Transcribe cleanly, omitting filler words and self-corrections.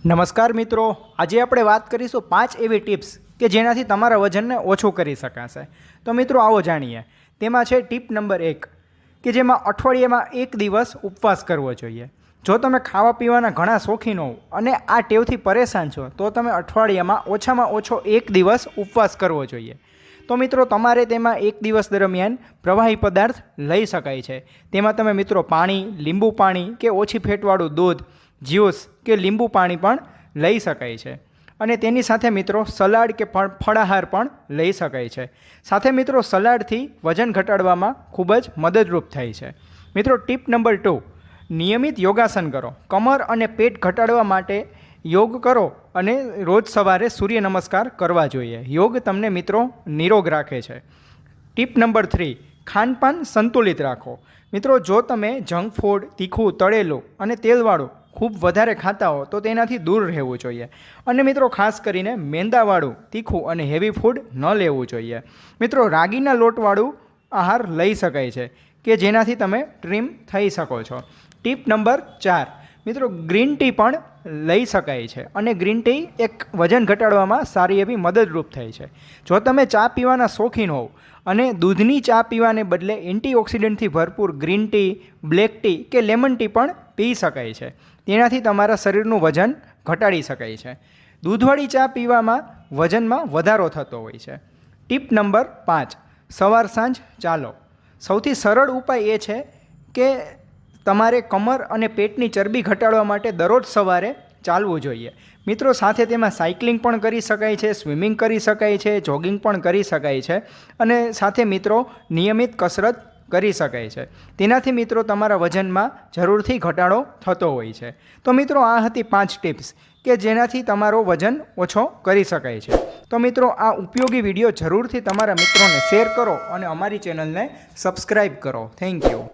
નમસ્કાર મિત્રો, આજે આપણે વાત કરીશું 5 એવી ટિપ્સ કે જેનાથી તમારા વજનને ઓછું કરી શકાશે। તો મિત્રો આવો જાણીએ। તેમાં છે ટિપ નંબર 1 કે જેમાં અઠવાડિયામાં એક દિવસ ઉપવાસ કરવો જોઈએ। જો તમે ખાવા પીવાના ઘણા શોખીન હો અને આ ટેવથી પરેશાન છો તો તમે અઠવાડિયામાં ઓછામાં ઓછો એક દિવસ ઉપવાસ કરવો જોઈએ। તો મિત્રો તમારે તેમાં એક દિવસ દરમિયાન પ્રવાહી પદાર્થ લઈ શકાય છે। તેમાં તમે મિત્રો પાણી, લીંબુ પાણી કે ઓછી ફેટવાળું દૂધ, જ્યુસ કે લીંબુ પાણી પણ લઈ શકાય છે અને તેની સાથે મિત્રો સલાડ કે ફળાહાર પણ લઈ શકાય છે। સાથે મિત્રો સલાડથી વજન ઘટાડવામાં ખૂબ જ મદદરૂપ થાય છે। મિત્રો ટિપ નંબર 2, નિયમિત યોગાસન કરો। કમર અને પેટ ઘટાડવા માટે યોગ કરો અને રોજ સવારે સૂર્ય નમસ્કાર કરવા જોઈએ। યોગ તમને મિત્રો નિરોગ રાખે છે। ટિપ નંબર 3, ખાનપાન સંતુલિત રાખો। મિત્રો જો તમે જંક ફૂડ, તીખું, તળેલું અને તેલવાળું ખૂબ વધારે ખાતા હો તો તેનાથી દૂર રહેવું જોઈએ અને મિત્રો ખાસ કરીને મેંદાવાળું, તીખું અને હેવી ફૂડ ન લેવું જોઈએ। મિત્રો રાગીના લોટવાળું આહાર લઈ શકાય છે કે જેનાથી તમે ટ્રીમ થઈ શકો છો। ટિપ નંબર 4, મિત્રો ગ્રીન ટી પણ લઈ શકાય છે અને ગ્રીન ટી એક વજન ઘટાડવામાં સારી એવી મદદરૂપ થાય છે। જો તમે ચા પીવાના શોખીન હોવ અને દૂધની ચા પીવાને બદલે એન્ટીઓક્સિડન્ટથી ભરપૂર ગ્રીન ટી, બ્લેક ટી કે લેમન ટી પણ પી શકાય છે। તેનાથી તમારા શરીરનું વજન ઘટાડી શકાય છે। દૂધવાળી ચા પીવામાં વજનમાં વધારો થતો હોય છે। ટિપ નંબર 5, સવાર સાંજ ચાલો। સૌથી સરળ ઉપાય એ છે કે તમારે કમર અને પેટની ચરબી ઘટાડવા માટે દરરોજ સવારે ચાલવું જોઈએ। મિત્રો સાથે તેમાં સાયકલિંગ પણ કરી શકાય છે, સ્વિમિંગ કરી શકાય છે, જોગિંગ પણ કરી શકાય છે અને સાથે મિત્રો નિયમિત કસરત કરી શકાય છે। તેનાથી મિત્રો તમારા વજનમાં જરૂરથી ઘટાડો થતો હોય છે। તો મિત્રો આ હતી 5 ટિપ્સ કે જેનાથી તમારો વજન ઓછો કરી શકાય છે। તો મિત્રો આ ઉપયોગી વિડીયો જરૂરથી તમારા મિત્રોને શેર કરો અને અમારી ચેનલને સબસ્ક્રાઈબ કરો। Thank you.